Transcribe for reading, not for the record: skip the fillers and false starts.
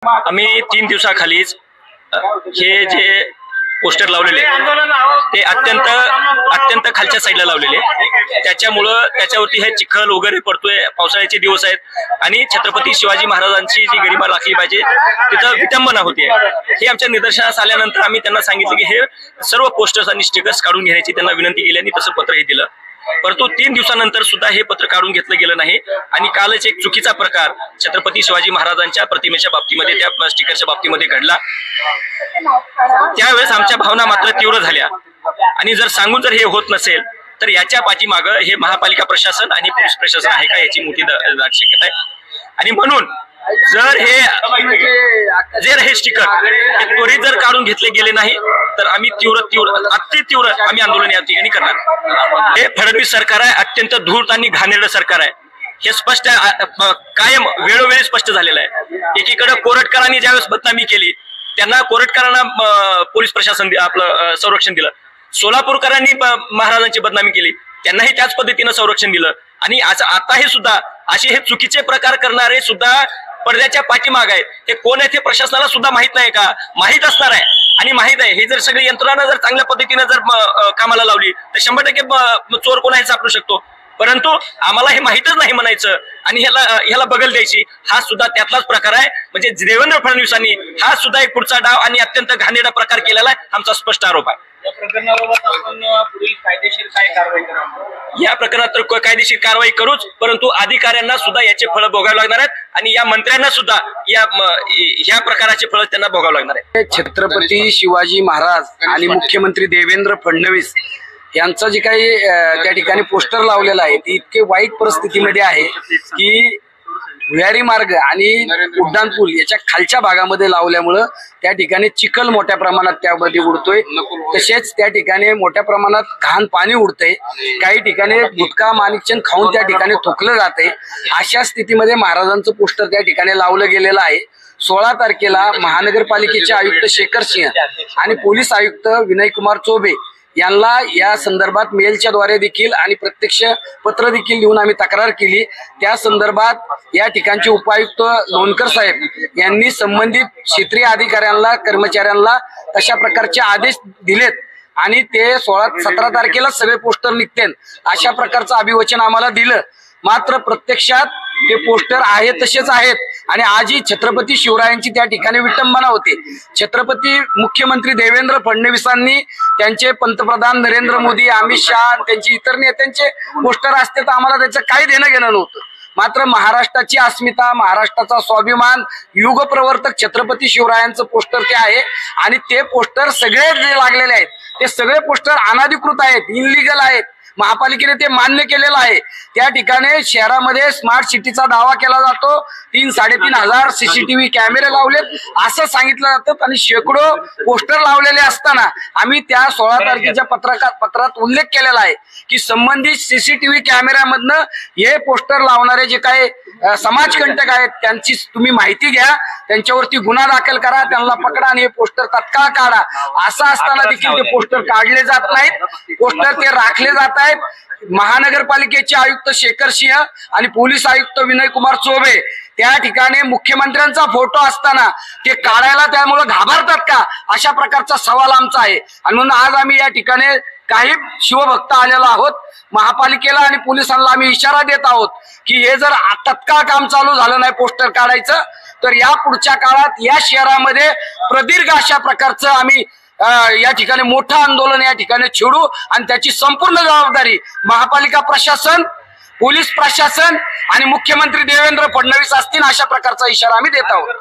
आम्ही 3 दिवसाखालीच हे जे पोस्टर लावलेले ते अत्यंत खालच्या साईडला लावलेले, त्याच्यामुळं त्याच्यावरती हे चिखल वगैरे पडतोय। पावसाळ्याचे दिवस आहेत आणि छत्रपती शिवाजी महाराजांची जी गरिमा राखली पाहिजे तिथं विटंबना होते। हे आमच्या निदर्शनास आल्यानंतर आम्ही त्यांना सांगितलं की हे सर्व पोस्टर्स आणि स्टिकर्स काढून घेण्याची त्यांना विनंती केली आणि तसं पत्रही दिलं, परंतु 3 दिवसानंतर सुद्धा हे पत्र काढून घेतलं गेलं नाही। आणि कालच एक चुकीचा प्रकार छत्रपती शिवाजी महाराजांच्या प्रतिमेच्या बाबतीमध्ये त्या स्टिकरच्या बाबतीमध्ये घडला। त्यावेळेस आमच्या भावना मात्र तीव्र झाल्या आणि जर सांगून जर हे होत नसेल तर याच्या पाठीमागं हे महापालिका प्रशासन आणि पोलीस प्रशासन आहे का याची मोठी शक्यता आहे। आणि म्हणून जर हे स्टिकर त्वरित जर काढून घेतले गेले नाही तर आम्ही अति तीव्र आम्ही आंदोलन या ठिकाणी करणार। हे फडणवीस सरकार आहे, अत्यंत धूर्त आणि घाणेरडं सरकार आहे, हे स्पष्ट कायम वेळोवेळी स्पष्ट झालेलं आहे। एकीकडे कोरटकरांनी ज्यावेळेस बदनामी केली त्यांना कोरटकरांना पोलीस प्रशासन आपलं संरक्षण दिलं, सोलापूरकरांनी महाराजांची बदनामी केली त्यांनाही त्याच पद्धतीनं संरक्षण दिलं। आणि आता हे सुद्धा असे हे चुकीचे प्रकार करणारे सुद्धा पडद्याच्या पाठीमाग आहेत। हे कोण आहे ते प्रशासनाला सुद्धा माहित नाही का? माहित असणार आहे आणि माहित आहे। हे जर सगळी यंत्रणा जर चांगल्या पद्धतीने जर कामाला लावली तर 100% चोर कोण आहे सापडू शकतो, परंतु आम्हाला हे माहितच नाही म्हणायचं आणि ह्याला बगल द्यायची, हा सुद्धा त्यातलाच प्रकार आहे। म्हणजे देवेंद्र फडणवीसांनी हा सुद्धा एक पुढचा डाव आणि अत्यंत घाणेरडा प्रकार केलेला आहे, आमचा स्पष्ट आरोप आहे। या प्रकरणात तर कायदेशीर कारवाई करूच, परंतु अधिकाऱ्यांना सुद्धा याचे फळ भोगावे लागणार आहेत आणि या मंत्र्यांना सुद्धा या प्रकाराचे फळ त्यांना भोगावे लागणार आहे। छत्रपती शिवाजी महाराज आणि मुख्यमंत्री देवेंद्र फडणवीस यांचं जे काही त्या ठिकाणी पोस्टर लावलेलं आहे ते इतके वाईट परिस्थितीमध्ये आहे की भुयारी मार्ग आणि उड्डाणपूल याच्या खालच्या भागामध्ये लावल्यामुळं त्या ठिकाणी चिखल मोठ्या प्रमाणात त्यामध्ये उडतोय, तसेच त्या ठिकाणी मोठ्या प्रमाणात घाण पाणी उडतंय, काही ठिकाणी गुटखा माणिकचंद खाऊन त्या ठिकाणी थुकलं जाते। अशा स्थितीमध्ये महाराजांचं पोस्टर त्या ठिकाणी लावलं गेलेलं आहे। 16 तारखेला महानगरपालिकेचे आयुक्त शेखर सिंह आणि पोलीस आयुक्त विनयकुमार चौबे यांना या संदर्भात मेलच्या द्वारे देखील आणि प्रत्यक्ष पत्र देखील देऊन आम्ही तक्रार केली। त्या संदर्भात या ठिकाणचे उपायुक्त लोणकर साहेब यांनी संबंधित क्षेत्रीय अधिकाऱ्यांना कर्मचाऱ्यांना तशा प्रकारचे आदेश दिलेत आणि ते 16-17 तारखेला सगळे पोस्टर निघतील अशा प्रकारचं अभिवचन आम्हाला दिलं। मात्र प्रत्यक्षात ते पोस्टर आहे तसेच आहेत आणि आजही छत्रपती शिवरायांची त्या ठिकाणी विटंबना होते। छत्रपती मुख्यमंत्री देवेंद्र फडणवीसांनी त्यांचे पंतप्रधान नरेंद्र मोदी, अमित शहा, त्यांचे इतर नेत्यांचे पोस्टर असते तर आम्हाला त्याचं काही देणं घेणं नव्हतं। मात्र महाराष्ट्राची अस्मिता, महाराष्ट्राचा स्वाभिमान, युग प्रवर्तक छत्रपती शिवरायांचं पोस्टर ते आहे आणि ते पोस्टर सगळे जे लागलेले आहेत ते सगळे पोस्टर अनधिकृत आहेत, इनलिगल आहेत। महापालिकेने ते मान्य केलेलं आहे। त्या ठिकाणी शहरामध्ये स्मार्ट सिटीचा दावा केला जातो, 3-3.5 हजार CCTV कॅमेरे लावलेत असं सांगितलं जातं आणि शेकडो पोस्टर लावलेले असताना आम्ही त्या 16 तारखेच्या पत्रात उल्लेख केलेला आहे की संबंधित CCTV कॅमेऱ्यामधनं हे पोस्टर लावणारे जे काही समाजकंटक आहेत त्यांची तुम्ही माहिती घ्या, त्यांच्यावरती गुन्हा दाखल करा, त्यांना पकडा आणि हे पोस्टर तत्काळ काढा। असं असताना देखील ते पोस्टर काढले जात नाहीत, पोस्टर ते राखले जात आहेत। महानगरपालिकेचे आयुक्त शेखर सिंह आणि पोलीस आयुक्त विनयकुमार चौबे त्या ठिकाणी मुख्यमंत्र्यांचा फोटो असताना ते काढायला त्यामुळे घाबरतात का अशा प्रकारचा सवाल आमचा आहे। आणि म्हणून आज आम्ही या ठिकाणी काही शिवभक्त आलेलो आहोत। महापालिकेला आणि पोलिसांना आम्ही इशारा देत आहोत की हे जर तत्काळ काम चालू झालं नाही पोस्टर काढायचं तर या पुढच्या काळात या शहरामध्ये प्रदीर्घ अशा प्रकारचं आम्ही या ठिकाणी मोठं आंदोलन या ठिकाणी छेडू आणि त्याची संपूर्ण जबाबदारी महापालिका प्रशासन, पोलीस प्रशासन आणि मुख्यमंत्री देवेंद्र फडणवीस असतील अशा प्रकारचा इशारा आम्ही देत आहोत।